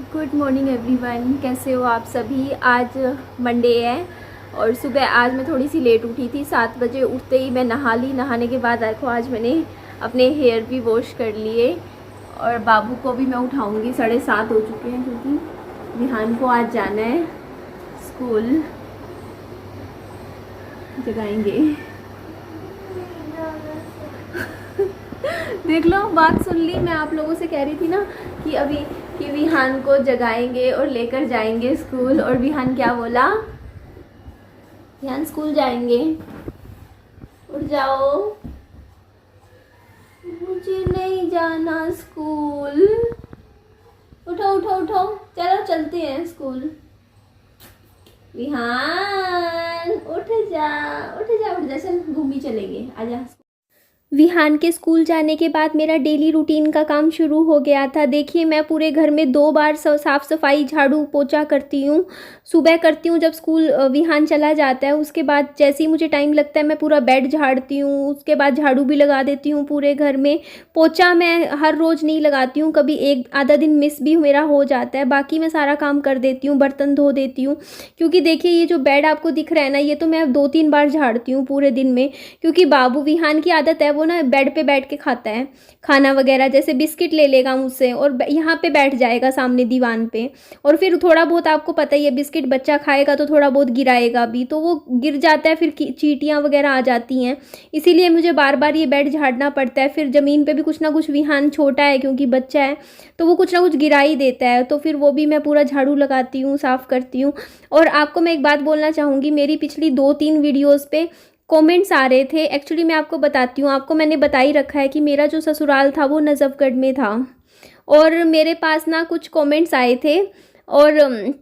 Good morning everyone, कैसे हो आप सभी। आज मंडे है और सुबह आज मैं थोड़ी सी लेट उठी थी। 7 बजे उठते ही मैं नहा ली। नहाने के बाद देखो आज मैंने अपने हेयर भी वॉश कर लिए और बाबू को भी मैं उठाऊंगी। 7:30 हो चुके हैं क्योंकि विहान को आज जाना है स्कूल। जगाएंगे। देख लो, बात सुन ली। मैं आप लोगों से कह रही थी ना कि विहान को जगाएंगे और लेकर जाएंगे स्कूल, और विहान क्या बोला? विहान स्कूल जाएंगे। उठ जाओ, मुझे नहीं जाना स्कूल। उठो उठो उठो, चलो चलते हैं स्कूल। विहान उठ जा उठ जा उठ जा, चल घूमी चलेंगे, आजा। विहान के स्कूल जाने के बाद मेरा डेली रूटीन का काम शुरू हो गया था। देखिए, मैं पूरे घर में 2 बार साफ़ सफाई झाड़ू पोछा करती हूँ। सुबह करती हूँ जब स्कूल विहान चला जाता है। उसके बाद जैसे ही मुझे टाइम लगता है मैं पूरा बेड झाड़ती हूँ। उसके बाद झाड़ू भी लगा देती हूँ पूरे घर में। पोछा मैं हर रोज़ नहीं लगाती हूँ, कभी एक आधा दिन मिस भी मेरा हो जाता है। बाकी मैं सारा काम कर देती हूँ, बर्तन धो देती हूँ। क्योंकि देखिए, ये जो बेड आपको दिख रहा है ना, ये तो मैं 2-3 बार झाड़ती हूँ पूरे दिन में। क्योंकि बाबू विहान की आदत है, वो ना बेड पे बैठ के खाता है खाना वगैरह। जैसे बिस्किट ले लेगा मुझसे और यहाँ पे बैठ जाएगा सामने दीवान पे, और फिर थोड़ा बहुत, आपको पता ही है, बिस्किट बच्चा खाएगा तो थोड़ा बहुत गिराएगा भी, तो वो गिर जाता है, फिर चींटियाँ वगैरह आ जाती हैं। इसीलिए मुझे बार बार ये बेड झाड़ना पड़ता है। फिर ज़मीन पे भी कुछ ना कुछ, विहान छोटा है क्योंकि बच्चा है, तो वो कुछ ना कुछ गिरा ही देता है, तो फिर वो भी मैं पूरा झाड़ू लगाती हूँ, साफ़ करती हूँ। और आपको मैं एक बात बोलना चाहूँगी, मेरी पिछली 2-3 वीडियोज़ पे कमेंट्स आ रहे थे। एक्चुअली मैं आपको बताती हूँ, आपको मैंने बता ही रखा है कि मेरा जो ससुराल था वो नजफगढ़ में था, और मेरे पास ना कुछ कमेंट्स आए थे। और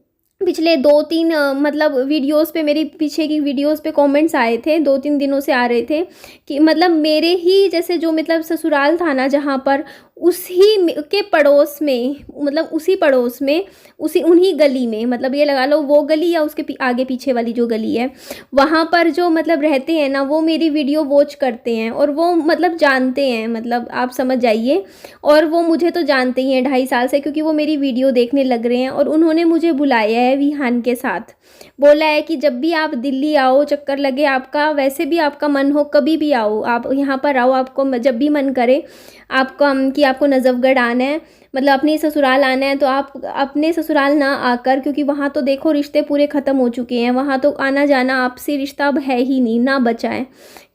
पिछले 2-3 मतलब वीडियोस पे, मेरी पीछे की वीडियोस पे कमेंट्स आए थे, 2-3 दिनों से आ रहे थे कि मतलब मेरे ही जैसे जो मतलब ससुराल था ना जहाँ पर, उसी के पड़ोस में, मतलब उसी पड़ोस में, उसी उन्हीं गली में, मतलब ये लगा लो वो गली या उसके आगे पीछे वाली जो गली है, वहाँ पर जो मतलब रहते हैं ना, वो मेरी वीडियो वॉच करते हैं और वो मतलब जानते हैं, मतलब आप समझ जाइए। और वो मुझे तो जानते ही हैं 2.5 साल से, क्योंकि वो मेरी वीडियो देखने लग रहे हैं। और उन्होंने मुझे बुलाया है विहान के साथ, बोला है कि जब भी आप दिल्ली आओ, चक्कर लगे आपका, वैसे भी आपका मन हो, कभी भी आओ, आप यहाँ पर आओ, आपको जब भी मन करे आपको कि आपको नजफगढ़ आना है, मतलब अपने ससुराल आना है, तो आप अपने ससुराल ना आकर, क्योंकि वहाँ तो देखो रिश्ते पूरे ख़त्म हो चुके हैं, वहाँ तो आना जाना आपसे रिश्ता अब है ही नहीं, ना बचा है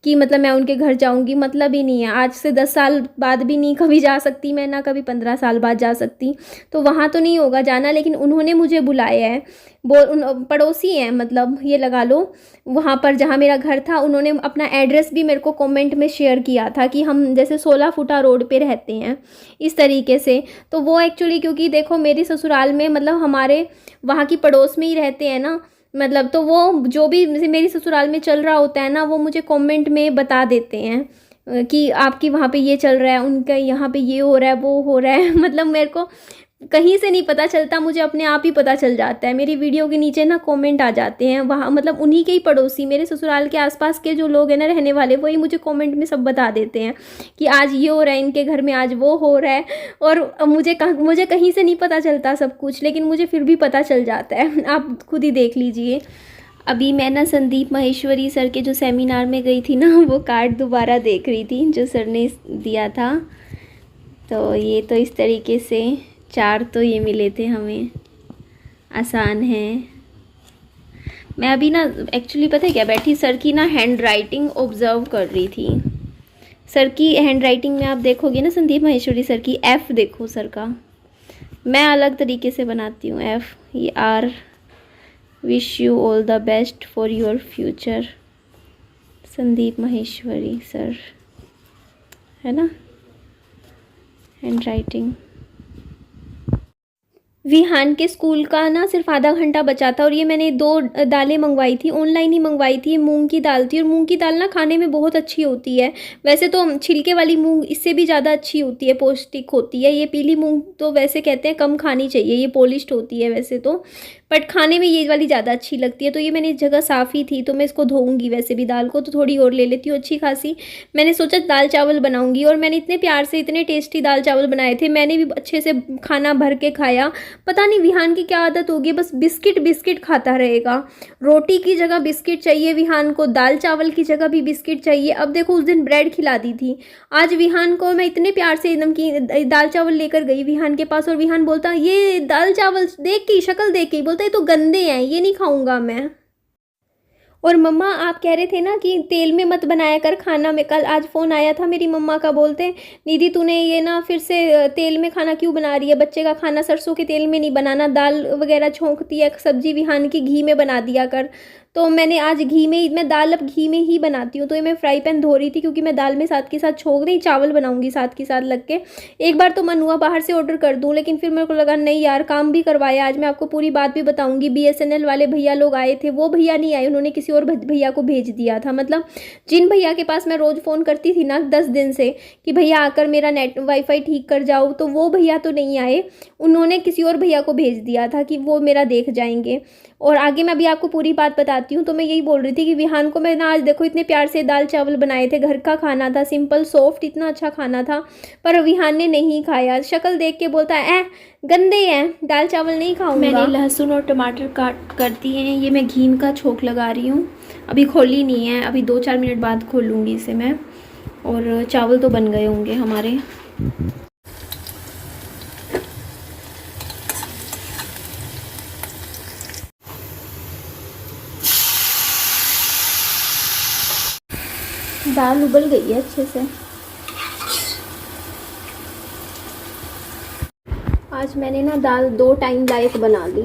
कि मतलब मैं उनके घर जाऊंगी, मतलब ही नहीं है। आज से 10 साल बाद भी नहीं कभी जा सकती मैं, ना कभी 15 साल बाद जा सकती, तो वहाँ तो नहीं होगा जाना। लेकिन उन्होंने मुझे बुलाया है, पड़ोसी हैं, मतलब ये लगा लो, वहाँ पर जहाँ मेरा घर था, उन्होंने अपना एड्रेस भी मेरे को कमेंट में शेयर किया था कि हम जैसे 16 फुटा रोड पे रहते हैं, इस तरीके से। तो वो एक्चुअली, क्योंकि देखो मेरे ससुराल में, मतलब हमारे वहाँ की पड़ोस में ही रहते हैं ना, मतलब तो वो जो भी मेरी ससुराल में चल रहा होता है ना, वो मुझे कमेंट में बता देते हैं कि आपकी वहाँ पे ये चल रहा है, उनका यहाँ पे ये हो रहा है, वो हो रहा है। मतलब मेरे को कहीं से नहीं पता चलता, मुझे अपने आप ही पता चल जाता है। मेरी वीडियो के नीचे ना कमेंट आ जाते हैं वहाँ, मतलब उन्हीं के ही पड़ोसी, मेरे ससुराल के आसपास के जो लोग हैं ना, रहने वाले, वही मुझे कमेंट में सब बता देते हैं कि आज ये हो रहा है इनके घर में, आज वो हो रहा है। और मुझे कहीं से नहीं पता चलता सब कुछ, लेकिन मुझे फिर भी पता चल जाता है। आप खुद ही देख लीजिए। अभी मैं ना संदीप माहेश्वरी सर के जो सेमिनार में गई थी ना, वो कार्ड दोबारा देख रही थी जो सर ने दिया था। तो ये तो इस तरीके से 4 तो ये मिले थे हमें, आसान है। मैं अभी ना एक्चुअली पता है क्या, बैठी सर की ना हैंड राइटिंग ऑब्ज़र्व कर रही थी। सर की हैंड राइटिंग में आप देखोगे ना, संदीप माहेश्वरी सर की, एफ़ देखो सर का, मैं अलग तरीके से बनाती हूँ एफ़। ये R, wish you all the best for your future, Sandeep Maheshwari sir, है ना, हैंड राइटिंग। विहान के स्कूल का ना सिर्फ आधा घंटा बचा था, और ये मैंने 2 दालें मंगवाई थी, ऑनलाइन ही मंगवाई थी। मूंग की दाल थी, और मूंग की दाल ना खाने में बहुत अच्छी होती है। वैसे तो छिलके वाली मूंग इससे भी ज़्यादा अच्छी होती है, पौष्टिक होती है। ये पीली मूंग तो वैसे कहते हैं कम खानी चाहिए, ये पॉलिश्ड होती है वैसे तो, बट खाने में ये वाली ज़्यादा अच्छी लगती है। तो ये मैंने इस जगह साफ़ ही थी, तो मैं इसको धोऊंगी वैसे भी दाल को, तो थोड़ी और ले लेती हूँ अच्छी खासी। मैंने सोचा दाल चावल बनाऊंगी, और मैंने इतने प्यार से इतने टेस्टी दाल चावल बनाए थे, मैंने भी अच्छे से खाना भर के खाया। पता नहीं विहान की क्या आदत होगी, बस बिस्किट बिस्किट खाता रहेगा। रोटी की जगह बिस्किट चाहिए विहान को, दाल चावल की जगह भी बिस्किट चाहिए। अब देखो उस दिन ब्रेड खिला दी थी, आज विहान को मैं इतने प्यार से नमकीन दाल चावल लेकर गई विहान के पास, और विहान बोलता ये दाल चावल देख के, शक्ल देख के बोलता ये तो गंदे हैं, ये नहीं खाऊंगा मैं। और मम्मा आप कह रहे थे ना कि तेल में मत बनाया कर खाना, में कल आज फ़ोन आया था मेरी मम्मा का, बोलते दीदी तूने ये ना फिर से तेल में खाना क्यों बना रही है, बच्चे का खाना सरसों के तेल में नहीं बनाना, दाल वगैरह छोंकती है, सब्जी विहान की घी में बना दिया कर। तो मैंने आज घी में ही, मैं दाल अब घी में ही बनाती हूँ, तो ये मैं फ्राई पैन धो रही थी क्योंकि मैं दाल में साथ के साथ छोंक रही, चावल बनाऊंगी साथ के साथ लग के। एक बार तो मन हुआ बाहर से ऑर्डर कर दूँ, लेकिन फिर मेरे को लगा नहीं यार, काम भी करवाया आज। मैं आपको पूरी बात भी बताऊंगी, BSNL वाले भैया लोग आए थे, वो भैया नहीं आए, उन्होंने किसी और भैया को भेज दिया था। मतलब जिन भैया के पास मैं रोज़ फ़ोन करती थी ना 10 दिन से कि भैया आकर मेरा नेट वाईफाई ठीक कर जाओ, तो वो भैया तो नहीं आए, उन्होंने किसी और भैया को भेज दिया था कि वो मेरा देख जाएंगे। और आगे मैं अभी आपको पूरी बात बताती हूँ। तो मैं यही बोल रही थी कि विहान को मैं ना आज देखो इतने प्यार से दाल चावल बनाए थे, घर का खाना था, सिंपल सॉफ्ट, इतना अच्छा खाना था, पर विहान ने नहीं खाया। शक्ल देख के बोलता है गंदे हैं, दाल चावल नहीं खाऊंगा। मैंने लहसुन और टमाटर काट कर दिए हैं, ये मैं घी का छोंक लगा रही हूँ, अभी खोली नहीं है, अभी 2-4 मिनट बाद खोलूँगी इसे मैं। और चावल तो बन गए होंगे हमारे। दाल उबल गई है अच्छे से। आज मैंने ना दाल 2 टाइम लायक बना ली,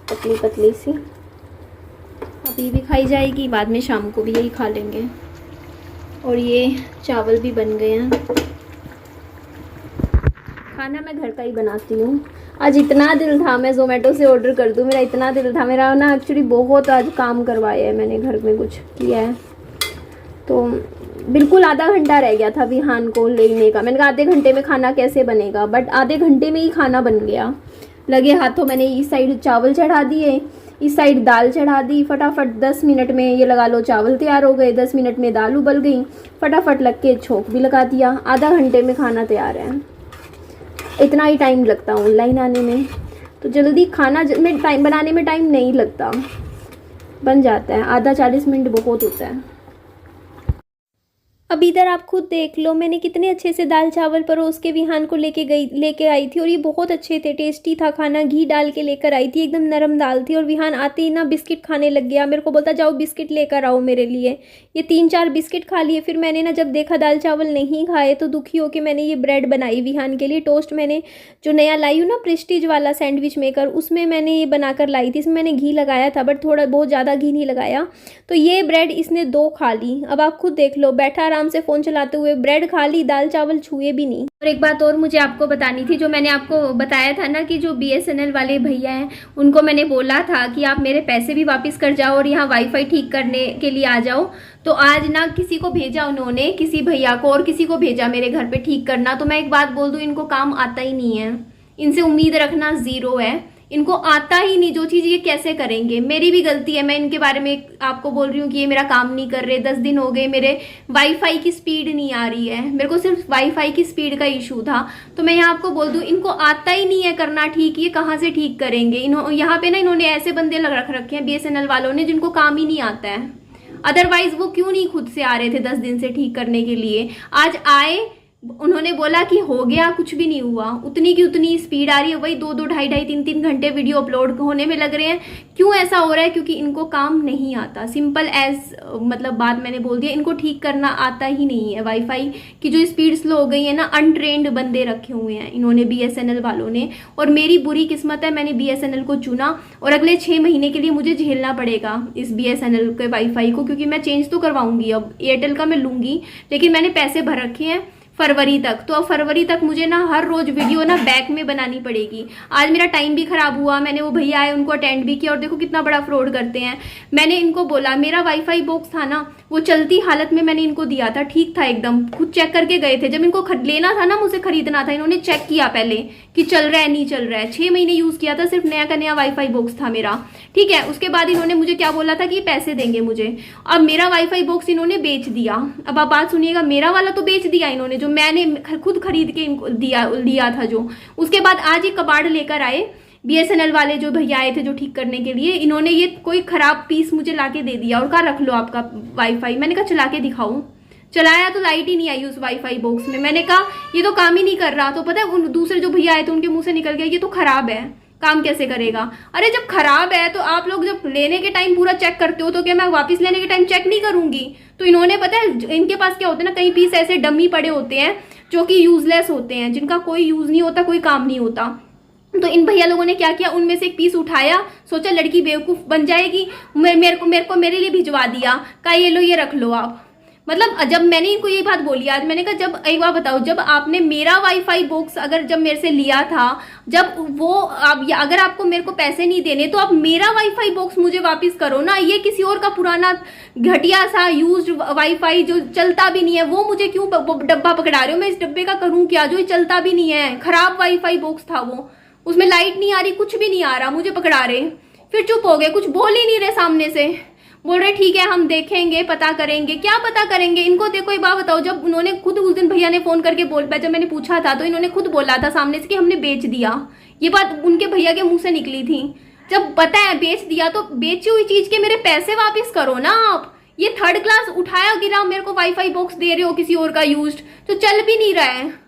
पतली पतली सी, अभी भी खाई जाएगी, बाद में शाम को भी यही खा लेंगे। और ये चावल भी बन गए हैं। खाना मैं घर का ही बनाती हूँ। आज इतना दिल था मैं ज़ोमैटो से ऑर्डर कर दूँ, मेरा इतना दिल था, मेरा ना एक्चुअली बहुत आज काम करवाया है मैंने, घर में कुछ किया है, तो बिल्कुल आधा घंटा रह गया था विहान को लेने का। मैंने कहा आधे घंटे में खाना कैसे बनेगा, बट आधे घंटे में ही खाना बन गया। लगे हाथों मैंने इस साइड चावल चढ़ा दिए, इस साइड दाल चढ़ा दी, फटाफट 10 मिनट में ये लगा लो चावल तैयार हो गए, 10 मिनट में दाल उबल गई, फटाफट लग के छोंक भी लगा दिया, आधा घंटे में खाना तैयार है। इतना ही टाइम लगता ऑनलाइन आने में, तो जल्दी खाना में टाइम बनाने में टाइम नहीं लगता, बन जाता है, आधा 40 मिनट बहुत होता है। अब इधर आप खुद देख लो मैंने कितने अच्छे से दाल चावल परोस के विहान को लेके आई थी, और ये बहुत अच्छे थे, टेस्टी था खाना, घी डाल के लेकर आई थी, एकदम नरम दाल थी। और विहान आते ही ना बिस्किट खाने लग गया, मेरे को बोलता जाओ बिस्किट लेकर आओ मेरे लिए। ये 3-4 बिस्किट खा लिए। फिर मैंने ना जब देखा दाल चावल नहीं खाए तो दुखी होकर मैंने ये ब्रेड बनाई विहान के लिए, टोस्ट मैंने जो नया लाई हूँ ना प्रेस्टीज वाला सैंडविच मेकर, उसमें मैंने ये बनाकर लाई थी। इसमें मैंने घी लगाया था, बट थोड़ा बहुत ज़्यादा घी नहीं लगाया। तो ये ब्रेड इसने 2 खा ली। अब आप खुद देख लो, बैठा आराम से फ़ोन चलाते हुए, ब्रेड खा ली, दाल चावल छुए भी नहीं। और एक बात और मुझे आपको बतानी थी, जो मैंने आपको बताया था ना कि जो BSNL वाले भैया हैं उनको मैंने बोला था कि आप मेरे पैसे भी वापस कर जाओ और यहाँ वाईफाई ठीक करने के लिए आ जाओ। तो आज ना किसी को भेजा उन्होंने, किसी भैया को और किसी को भेजा मेरे घर पे ठीक करना। तो मैं एक बात बोल दूँ, इनको काम आता ही नहीं है, इनसे उम्मीद रखना ज़ीरो है, इनको आता ही नहीं जो चीज़ ये कैसे करेंगे। मेरी भी गलती है, मैं इनके बारे में आपको बोल रही हूँ कि ये मेरा काम नहीं कर रहे। 10 दिन हो गए, मेरे वाईफाई की स्पीड नहीं आ रही है, मेरे को सिर्फ वाईफाई की स्पीड का इशू था। तो मैं यहाँ आपको बोल दूँ, इनको आता ही नहीं है करना ठीक, ये कहाँ से ठीक करेंगे। यहाँ पे ना इन्होंने ऐसे बंदे रख रखे हैं BSNL वालों ने जिनको काम ही नहीं आता है। अदरवाइज वो क्यों नहीं खुद से आ रहे थे 10 दिन से ठीक करने के लिए। आज आए, उन्होंने बोला कि हो गया, कुछ भी नहीं हुआ, उतनी की उतनी स्पीड आ रही है, वही 2-2, 2.5-2.5, 3-3 घंटे वीडियो अपलोड होने में लग रहे हैं। क्यों ऐसा हो रहा है? क्योंकि इनको काम नहीं आता। सिंपल एज मतलब बात मैंने बोल दिया, इनको ठीक करना आता ही नहीं है। वाईफाई की जो स्पीड स्लो हो गई है ना, अनट्रेंड बंदे रखे हुए हैं इन्होंने BSNL वालों ने। और मेरी बुरी किस्मत है, मैंने BSNL को चुना और अगले 6 महीने के लिए मुझे झेलना पड़ेगा इस BSNL के वाईफाई को, क्योंकि मैं चेंज तो करवाऊंगी। अब एयरटेल का मैं लूंगी, लेकिन मैंने पैसे भर रखे हैं फरवरी तक। तो अब फरवरी तक मुझे ना हर रोज वीडियो ना बैक में बनानी पड़ेगी। आज मेरा टाइम भी खराब हुआ, मैंने वो भैया आए उनको अटेंड भी किया, और देखो कितना बड़ा फ्रॉड करते हैं। मैंने इनको बोला, मेरा वाईफाई बॉक्स था ना वो चलती हालत में मैंने इनको दिया था, ठीक था एकदम, खुद चेक करके गए थे। जब इनको लेना था ना, मुझे खरीदना था, इन्होंने चेक किया पहले कि चल रहा है नहीं चल रहा है। 6 महीने यूज किया था, सिर्फ नया का नया वाईफाई बॉक्स था मेरा, ठीक है। उसके बाद इन्होंने मुझे क्या बोला था कि पैसे देंगे मुझे। अब मेरा वाईफाई बॉक्स इन्होंने बेच दिया। अब आप बात सुनिएगा, मेरा वाला तो बेच दिया इन्होंने, जो मैंने खुद खरीद के इनको दिया था जो। उसके बाद आज एक कबाड़ लेकर आए, BSNL वाले जो भैया आए थे जो ठीक करने के लिए, इन्होंने ये कोई ख़राब पीस मुझे ला के दे दिया और कहा रख लो आपका वाईफाई। मैंने कहा चला के दिखाऊँ, चलाया तो लाइट ही नहीं आई उस वाईफाई बॉक्स में। मैंने कहा ये तो काम ही नहीं कर रहा। तो पता है उन दूसरे जो भैया आए थे उनके मुंह से निकल गया ये तो खराब है, काम कैसे करेगा। अरे जब खराब है तो आप लोग जब लेने के टाइम पूरा चेक करते हो तो क्या मैं वापस लेने के टाइम चेक नहीं करूंगी। तो इन्होंने पता है इनके पास क्या होता है ना, कई पीस ऐसे डमी पड़े होते हैं जो कि यूजलेस होते हैं, जिनका कोई यूज नहीं होता, कोई काम नहीं होता। तो इन भैया लोगों ने क्या किया, उनमें से एक पीस उठाया, सोचा लड़की बेवकूफ बन जाएगी, मेरे लिए भिजवा दिया, कहा ये लो ये रख लो आप। मतलब जब मैंने इनको ये बात बोली आज, मैंने कहा जब एक बार बताओ, जब आपने मेरा वाईफाई बॉक्स अगर जब मेरे से लिया था, जब वो अगर आपको मेरे को पैसे नहीं देने तो आप मेरा वाईफाई बॉक्स मुझे वापस करो ना। ये किसी और का पुराना घटिया सा यूज्ड वाईफाई जो चलता भी नहीं है वो मुझे क्यों डब्बा पकड़ा रहे हो। मैं इस डब्बे का करूँ क्या जो चलता भी नहीं है। खराब वाईफाई बॉक्स था वो, उसमें लाइट नहीं आ रही, कुछ भी नहीं आ रहा, मुझे पकड़ा रहे। फिर चुप हो गए, कुछ बोल ही नहीं रहे, सामने से बोल रहे ठीक है हम देखेंगे, पता करेंगे। क्या पता करेंगे, इनको देखो एक बात बताओ, जब उन्होंने खुद उस दिन भैया ने फोन करके जब मैंने पूछा था तो इन्होंने खुद बोला था सामने से कि हमने बेच दिया। ये बात उनके भैया के मुंह से निकली थी। जब पता है बेच दिया तो बेची हुई चीज के मेरे पैसे वापस करो ना आप। ये थर्ड क्लास उठाया गिरा मेरे को वाईफाई बॉक्स दे रहे हो किसी और का यूज्ड जो चल भी नहीं रहा है।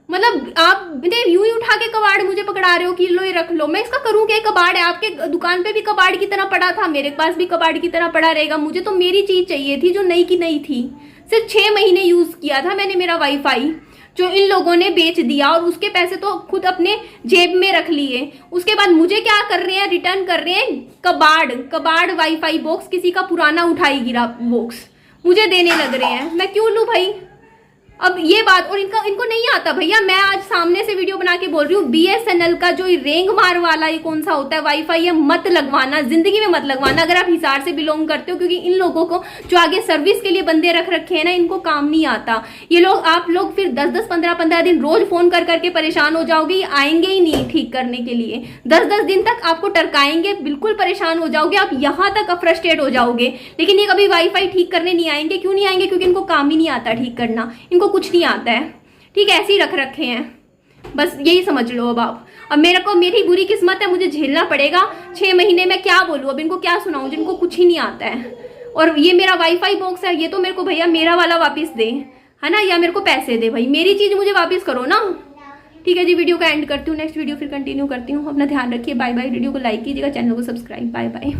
मतलब आप यूं ही उठा के कबाड़ मुझे पकड़ा रहे हो कि लो ये रख लो। मैं इसका करूं क्या, कबाड़ है आपके दुकान पे भी कबाड़ की तरह पड़ा था, मेरे पास भी कबाड़ की तरह पड़ा रहेगा। मुझे तो मेरी चीज चाहिए थी जो नई की नई थी। सिर्फ 6 महीने यूज किया था मैंने मेरा वाईफाई, जो इन लोगों ने बेच दिया और उसके पैसे तो खुद अपने जेब में रख लिए। उसके बाद मुझे क्या कर रहे हैं, रिटर्न कर रहे हैं कबाड़ वाईफाई बॉक्स, किसी का पुराना उठाई गिरा बॉक्स मुझे देने लग रहे हैं। मैं क्यों लूं भाई। अब ये बात, और इनको नहीं आता भैया। मैं आज सामने से वीडियो बना के बोल रही हूँ, BSNL का जो रेंग मार वाला ये कौन सा होता है वाईफाई, ये मत लगवाना, जिंदगी में मत लगवाना अगर आप हिसार से बिलोंग करते हो। क्योंकि इन लोगों को जो आगे सर्विस के लिए बंदे रख रखे हैं ना, इनको काम नहीं आता। ये लोग, आप लोग फिर 10-10 15-15 दिन रोज फोन कर करके परेशान हो जाओगे, आएंगे ही नहीं ठीक करने के लिए। 10-10 दिन तक आपको टरकाएंगे, बिल्कुल परेशान हो जाओगे आप, यहाँ तक फ्रस्ट्रेट हो जाओगे। लेकिन ये कभी वाईफाई ठीक करने नहीं आएंगे। क्यों नहीं आएंगे, क्योंकि इनको काम ही नहीं आता ठीक करना, इनको कुछ नहीं आता है। ठीक है, ऐसे ही रख रखे हैं, बस यही समझ लो। अब मेरी बुरी किस्मत है, मुझे झेलना पड़ेगा 6 महीने में। क्या बोलूं अब इनको, क्या सुनाऊं जिनको कुछ ही नहीं आता है। और ये मेरा वाईफाई बॉक्स है, ये तो मेरे को भैया मेरा वाला वापस दे, है ना, या मेरे को पैसे दे भाई, मेरी चीज मुझे वापस करो ना। ठीक है जी, वीडियो का एंड करती हूँ, नेक्स्ट वीडियो फिर कंटिन्यू करती हूँ। अपना ध्यान रखिए, बाय बाय। वीडियो को लाइक कीजिएगा, चैनल को सब्सक्राइब, बाय बाय।